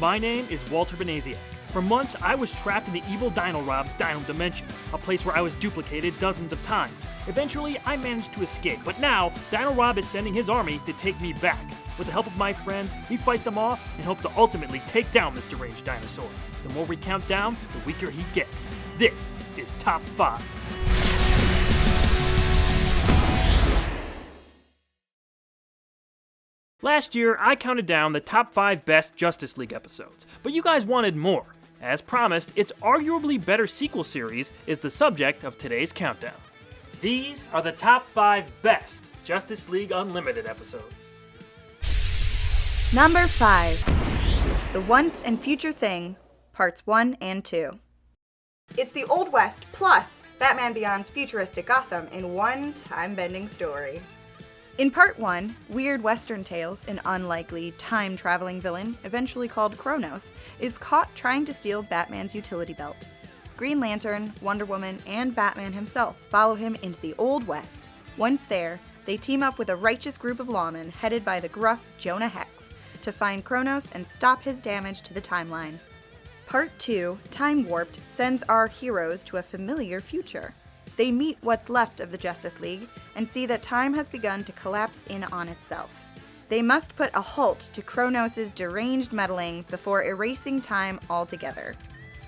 My name is Walter Benaziac. For months, I was trapped in the evil Dino Rob's Dino Dimension, a place where I was duplicated dozens of times. Eventually, I managed to escape, but now, Dino Rob is sending his army to take me back. With the help of my friends, we fight them off and hope to ultimately take down this deranged dinosaur. The more we count down, the weaker he gets. This is Top 5. Last year, I counted down the top 5 best Justice League episodes, but you guys wanted more. As promised, its arguably better sequel series is the subject of today's countdown. These are the top 5 best Justice League Unlimited episodes. Number 5. The Once and Future Thing, Parts 1 and 2. It's the Old West plus Batman Beyond's futuristic Gotham in one time-bending story. In Part 1, Weird Western Tales, an unlikely time-traveling villain, eventually called Kronos, is caught trying to steal Batman's utility belt. Green Lantern, Wonder Woman, and Batman himself follow him into the Old West. Once there, they team up with a righteous group of lawmen headed by the gruff Jonah Hex to find Kronos and stop his damage to the timeline. Part 2, Time Warped, sends our heroes to a familiar future. They meet what's left of the Justice League and see that time has begun to collapse in on itself. They must put a halt to Kronos' deranged meddling before erasing time altogether.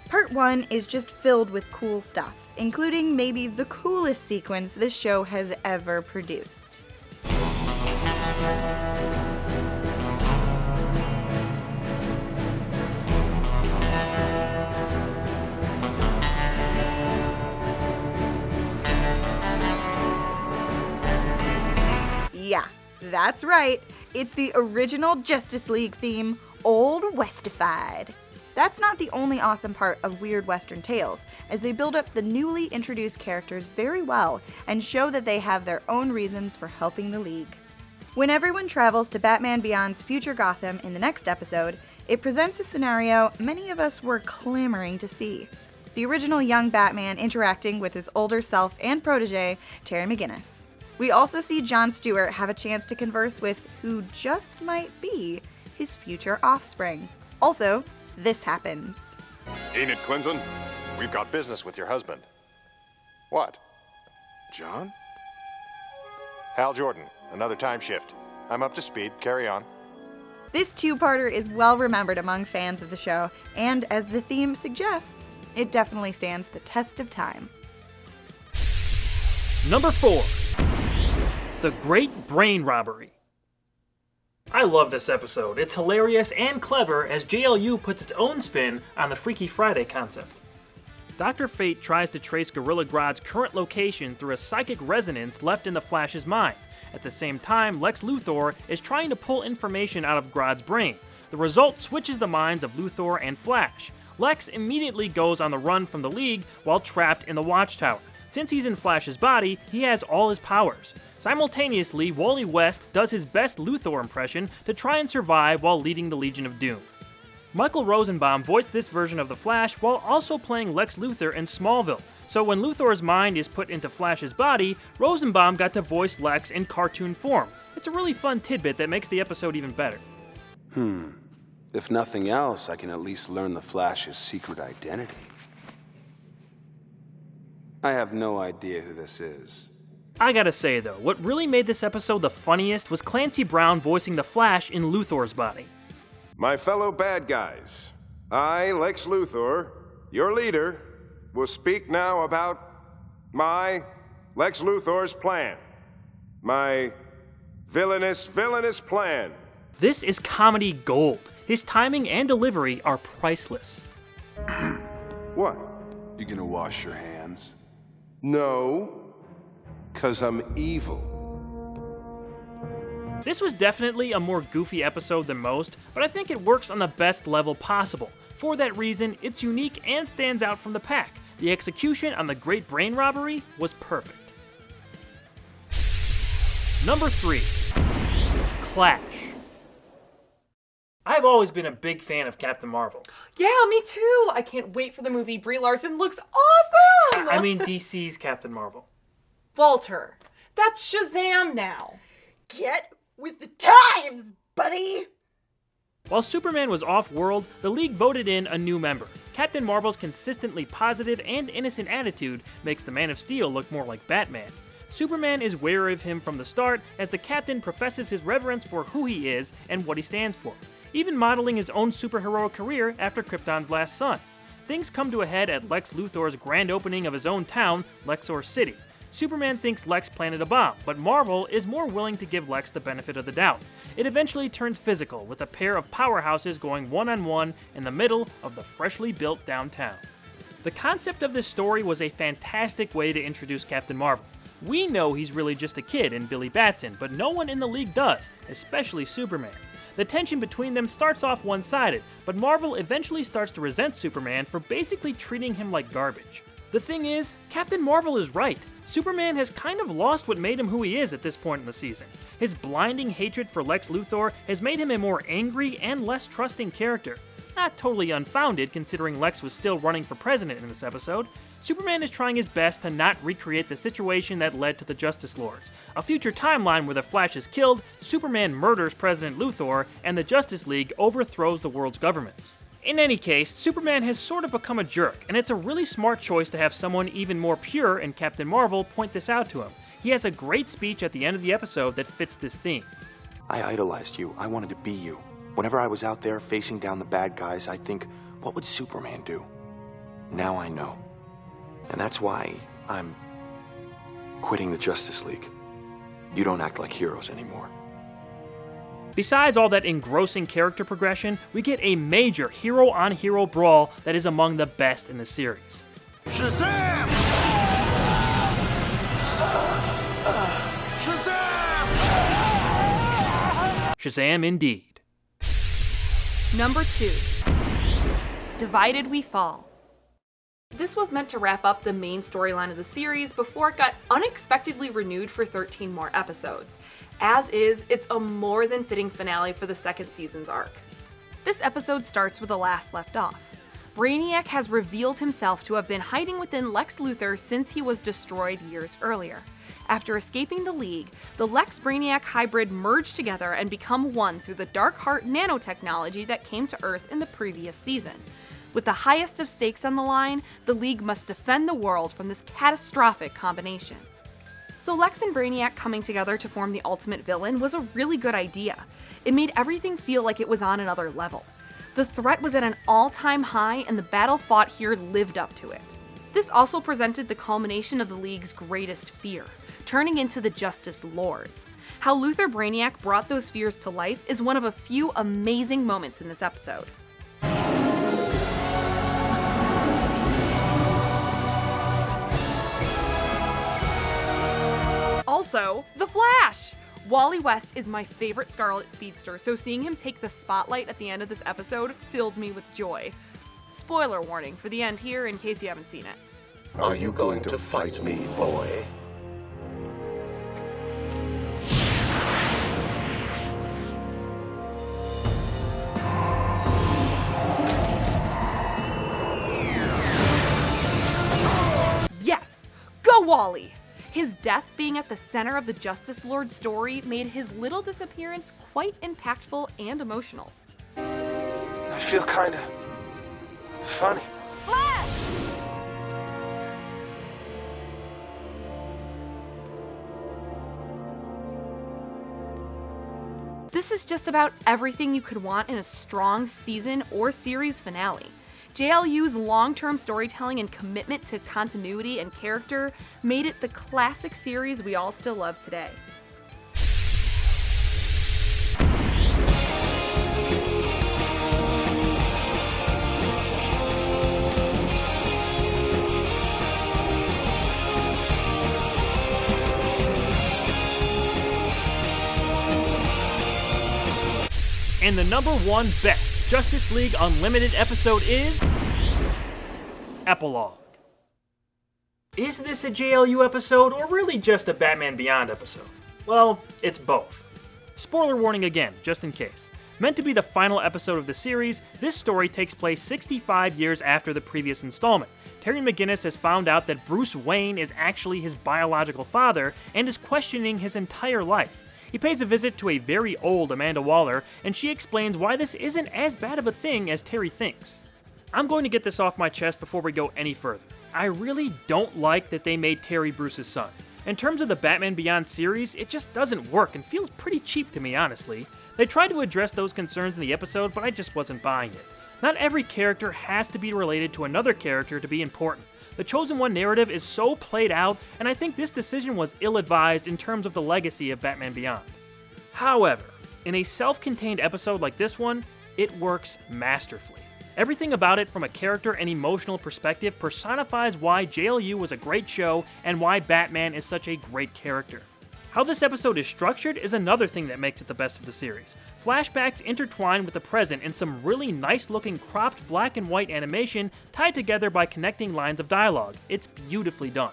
Part 1 is just filled with cool stuff, including maybe the coolest sequence this show has ever produced. Yeah, that's right. It's the original Justice League theme, Old Westified. That's not the only awesome part of Weird Western Tales, as they build up the newly introduced characters very well and show that they have their own reasons for helping the League. When everyone travels to Batman Beyond's future Gotham in the next episode, it presents a scenario many of us were clamoring to see. The original young Batman interacting with his older self and protege, Terry McGinnis. We also see Jon Stewart have a chance to converse with who just might be his future offspring. Also, this happens. Enid Clinton, we've got business with your husband. What? John? Hal Jordan, another time shift. I'm up to speed. Carry on. This two-parter is well remembered among fans of the show, and as the theme suggests, it definitely stands the test of time. Number 4. The Great Brain Robbery. I love this episode. It's hilarious and clever as JLU puts its own spin on the Freaky Friday concept. Dr. Fate tries to trace Gorilla Grodd's current location through a psychic resonance left in the Flash's mind. At the same time, Lex Luthor is trying to pull information out of Grodd's brain. The result switches the minds of Luthor and Flash. Lex immediately goes on the run from the League while trapped in the Watchtower. Since he's in Flash's body, he has all his powers. Simultaneously, Wally West does his best Luthor impression to try and survive while leading the Legion of Doom. Michael Rosenbaum voiced this version of the Flash while also playing Lex Luthor in Smallville, so when Luthor's mind is put into Flash's body, Rosenbaum got to voice Lex in cartoon form. It's a really fun tidbit that makes the episode even better. If nothing else, I can at least learn the Flash's secret identity. I have no idea who this is. I gotta say though, what really made this episode the funniest was Clancy Brown voicing the Flash in Luthor's body. My fellow bad guys, I, Lex Luthor, your leader, will speak now about my, Lex Luthor's plan. My villainous plan. This is comedy gold. His timing and delivery are priceless. What? You gonna wash your hands? No, 'cause I'm evil. This was definitely a more goofy episode than most, but I think it works on the best level possible. For that reason, it's unique and stands out from the pack. The execution on the Great Brain Robbery was perfect. Number 3. Clash. I've always been a big fan of Captain Marvel. Yeah, me too. I can't wait for the movie. Brie Larson looks awesome. I mean DC's Captain Marvel. Walter, that's Shazam now. Get with the times, buddy! While Superman was off-world, the League voted in a new member. Captain Marvel's consistently positive and innocent attitude makes the Man of Steel look more like Batman. Superman is wary of him from the start, as the Captain professes his reverence for who he is and what he stands for, even modeling his own superhero career after Krypton's last son. Things come to a head at Lex Luthor's grand opening of his own town, Lexor City. Superman thinks Lex planted a bomb, but Marvel is more willing to give Lex the benefit of the doubt. It eventually turns physical, with a pair of powerhouses going one-on-one in the middle of the freshly built downtown. The concept of this story was a fantastic way to introduce Captain Marvel. We know he's really just a kid in Billy Batson, but no one in the League does, especially Superman. The tension between them starts off one-sided, but Marvel eventually starts to resent Superman for basically treating him like garbage. The thing is, Captain Marvel is right. Superman has kind of lost what made him who he is at this point in the season. His blinding hatred for Lex Luthor has made him a more angry and less trusting character. Not totally unfounded, considering Lex was still running for president in this episode. Superman is trying his best to not recreate the situation that led to the Justice Lords. A future timeline where the Flash is killed, Superman murders President Luthor, and the Justice League overthrows the world's governments. In any case, Superman has sort of become a jerk, and it's a really smart choice to have someone even more pure in Captain Marvel point this out to him. He has a great speech at the end of the episode that fits this theme. I idolized you. I wanted to be you. Whenever I was out there facing down the bad guys, I'd think, what would Superman do? Now I know. And that's why I'm quitting the Justice League. You don't act like heroes anymore. Besides all that engrossing character progression, we get a major hero-on-hero brawl that is among the best in the series. Shazam! Shazam! Shazam indeed. Number 2. Divided We Fall. This was meant to wrap up the main storyline of the series before it got unexpectedly renewed for 13 more episodes. As is, it's a more than fitting finale for the second season's arc. This episode starts where the last left off. Brainiac has revealed himself to have been hiding within Lex Luthor since he was destroyed years earlier. After escaping the League, the Lex-Brainiac hybrid merge together and become one through the Darkheart nanotechnology that came to Earth in the previous season. With the highest of stakes on the line, the League must defend the world from this catastrophic combination. So Lex and Brainiac coming together to form the ultimate villain was a really good idea. It made everything feel like it was on another level. The threat was at an all-time high, and the battle fought here lived up to it. This also presented the culmination of the League's greatest fear, turning into the Justice Lords. How Luthor Brainiac brought those fears to life is one of a few amazing moments in this episode. Also, The Flash! Wally West is my favorite Scarlet Speedster, so seeing him take the spotlight at the end of this episode filled me with joy. Spoiler warning for the end here in case you haven't seen it. Are you going to fight me, boy? Yes! Go Wally! His death being at the center of the Justice Lord story made his little disappearance quite impactful and emotional. I feel kinda funny. Flash! This is just about everything you could want in a strong season or series finale. JLU's long-term storytelling and commitment to continuity and character made it the classic series we all still love today. And the number one best Justice League Unlimited episode is Epilogue. Is this a JLU episode or really just a Batman Beyond episode? Well, it's both. Spoiler warning again, just in case. Meant to be the final episode of the series, this story takes place 65 years after the previous installment. Terry McGinnis has found out that Bruce Wayne is actually his biological father and is questioning his entire life. He pays a visit to a very old Amanda Waller, and she explains why this isn't as bad of a thing as Terry thinks. I'm going to get this off my chest before we go any further. I really don't like that they made Terry Bruce's son. In terms of the Batman Beyond series, it just doesn't work and feels pretty cheap to me, honestly. They tried to address those concerns in the episode, but I just wasn't buying it. Not every character has to be related to another character to be important. The Chosen One narrative is so played out, and I think this decision was ill-advised in terms of the legacy of Batman Beyond. However, in a self-contained episode like this one, it works masterfully. Everything about it from a character and emotional perspective personifies why JLU was a great show and why Batman is such a great character. How this episode is structured is another thing that makes it the best of the series. Flashbacks intertwine with the present in some really nice-looking cropped black and white animation tied together by connecting lines of dialogue. It's beautifully done.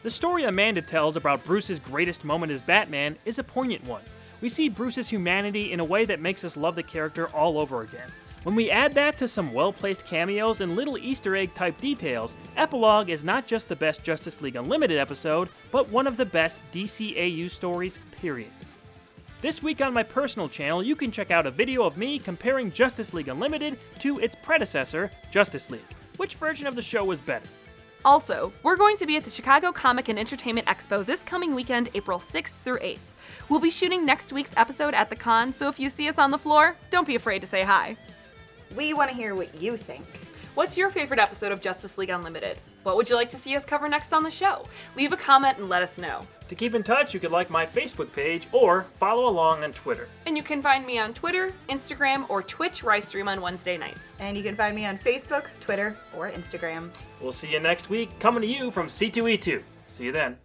The story Amanda tells about Bruce's greatest moment as Batman is a poignant one. We see Bruce's humanity in a way that makes us love the character all over again. When we add that to some well-placed cameos and little Easter egg type details, Epilogue is not just the best Justice League Unlimited episode, but one of the best DCAU stories, period. This week on my personal channel, you can check out a video of me comparing Justice League Unlimited to its predecessor, Justice League. Which version of the show was better? Also, we're going to be at the Chicago Comic and Entertainment Expo this coming weekend, April 6th through 8th. We'll be shooting next week's episode at the con, so if you see us on the floor, don't be afraid to say hi. We want to hear what you think. What's your favorite episode of Justice League Unlimited? What would you like to see us cover next on the show? Leave a comment and let us know. To keep in touch, you could like my Facebook page or follow along on Twitter. And you can find me on Twitter, Instagram, or Twitch, where I stream on Wednesday nights. And you can find me on Facebook, Twitter, or Instagram. We'll see you next week, coming to you from C2E2. See you then.